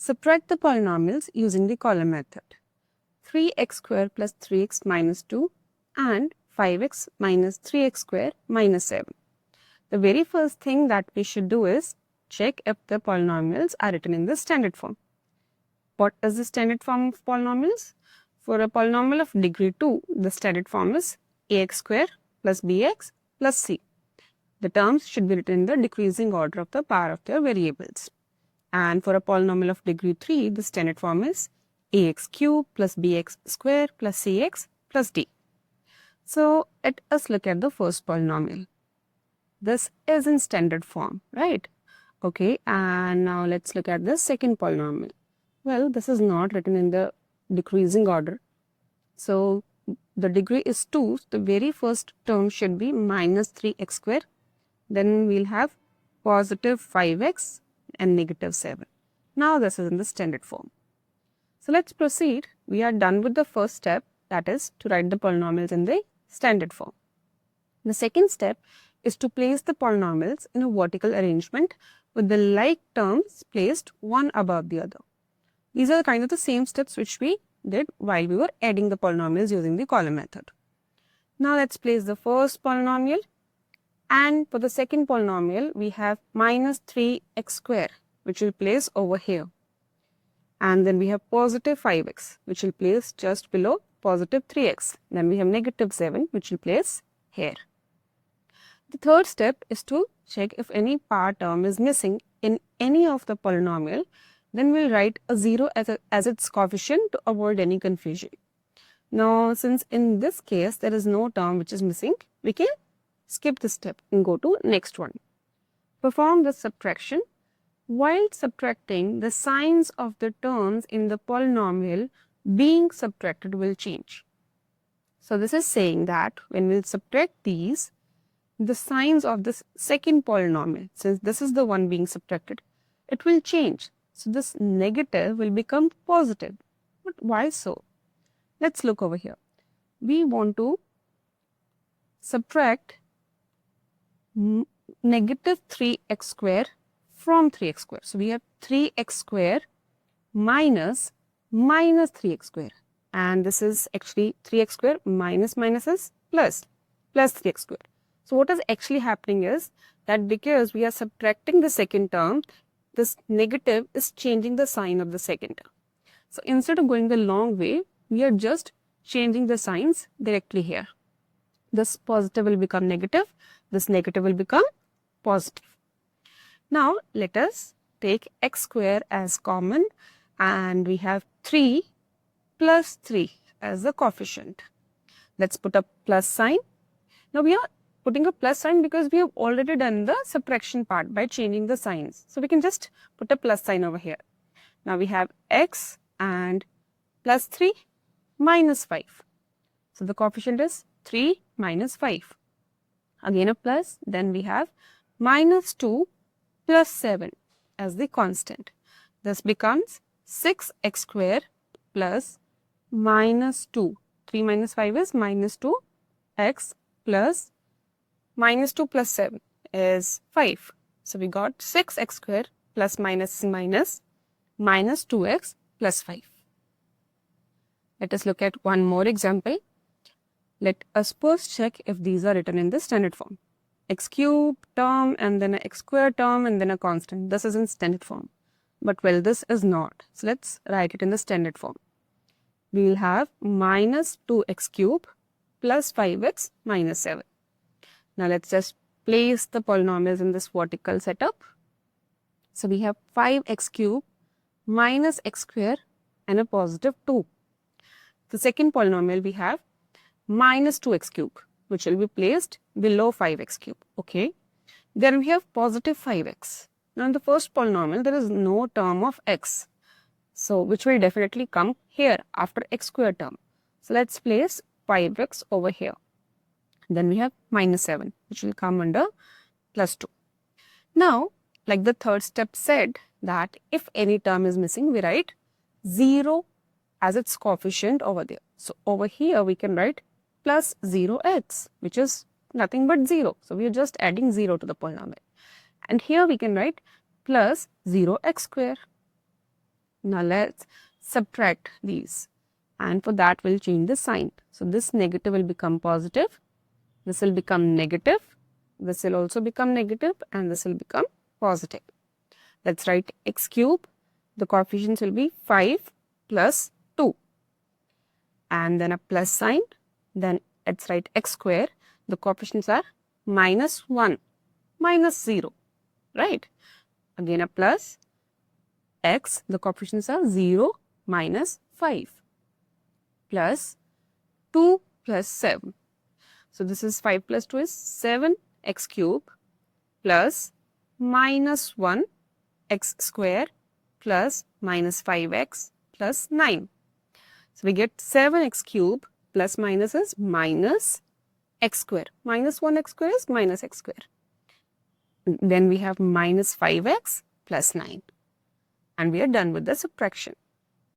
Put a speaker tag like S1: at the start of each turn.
S1: Subtract the polynomials using the column method. 3x square plus 3x minus 2 and 5x minus 3x square minus 7. The very first thing that we should do is check if the polynomials are written in the standard form. What is the standard form of polynomials? For a polynomial of degree 2, the standard form is ax square plus bx plus c. The terms should be written in the decreasing order of the power of their variables. And for a polynomial of degree 3, the standard form is ax cube plus bx square plus cx plus d. So let us look at the first polynomial. This is in standard form, right? Okay, and now let's look at the second polynomial. Well, this is not written in the decreasing order. So the degree is 2, the very first term should be minus 3x square. Then we'll have positive 5x and negative 7. Now this is in the standard form. So let's proceed. We are done with the first step, that is to write the polynomials in the standard form. The second step is to place the polynomials in a vertical arrangement with the like terms placed one above the other. These are kind of the same steps which we did while we were adding the polynomials using the column method. Now let's place the first polynomial, and for the second polynomial we have minus 3x square which will place over here, and then we have positive 5x which will place just below positive 3x. Then we have negative 7 which will place here. The third step is to check if any power term is missing in any of the polynomial. Then we'll write a 0 as its coefficient to avoid any confusion. Now, since in this case there is no term which is missing, we can skip this step and go to next one. Perform the subtraction. While subtracting, the signs of the terms in the polynomial being subtracted will change. So this is saying that when we'll subtract these, the signs of this second polynomial, since this is the one being subtracted, it will change. So this negative will become positive. But why so? Let's look over here. We want to subtract negative 3x square from 3x square. So we have 3x square minus 3x square. And this is actually 3x square minus is plus 3x square. So what is actually happening is that because we are subtracting the second term, this negative is changing the sign of the second term. So instead of going the long way, we are just changing the signs directly here. This positive will become negative, this negative will become positive. Now let us take x square as common, and we have 3 plus 3 as the coefficient. Let's put a plus sign. Now we are putting a plus sign because we have already done the subtraction part by changing the signs. So we can just put a plus sign over here. Now we have x and plus 3 minus 5. So the coefficient is 3 minus 5. Again a plus, then we have minus 2 plus 7 as the constant. This becomes 6x square plus minus 2. 3 minus 5 is minus 2x plus minus 2 plus 7 is 5. So we got 6x square plus minus 2x plus 5. Let us look at one more example. Let us first check if these are written in the standard form. X cube term and then a x square term and then a constant. This is in standard form. But well, this is not. So let's write it in the standard form. We will have minus 2x cube plus 5x minus 7. Now let's just place the polynomials in this vertical setup. So we have 5x cube minus x square and a positive 2. The second polynomial we have minus 2x cube, which will be placed below 5x cube. Okay. Then we have positive 5x. Now in the first polynomial there is no term of x, so which will definitely come here after x square term. So let's place 5x over here. Then we have minus 7, which will come under plus 2. Now, like the third step said, that if any term is missing, we write 0 as its coefficient over there. So over here we can write plus 0x, which is nothing but 0. So we are just adding 0 to the polynomial. And here we can write plus 0x square. Now let's subtract these, and for that we'll change the sign. So this negative will become positive, this will become negative, this will also become negative, and this will become positive. Let's write x cube. The coefficients will be 5 plus 2, and then a plus sign. Then let's write x square. The coefficients are minus 1, minus 0, right? Again a plus, x, the coefficients are 0, minus 5, plus 2 plus 7. So this is 5 plus 2 is 7 x cube plus minus 1 x square plus minus 5x plus 9. So we get 7x cube plus minus is minus x square. Minus 1x square is minus x square. Then we have minus 5x plus 9. And we are done with the subtraction.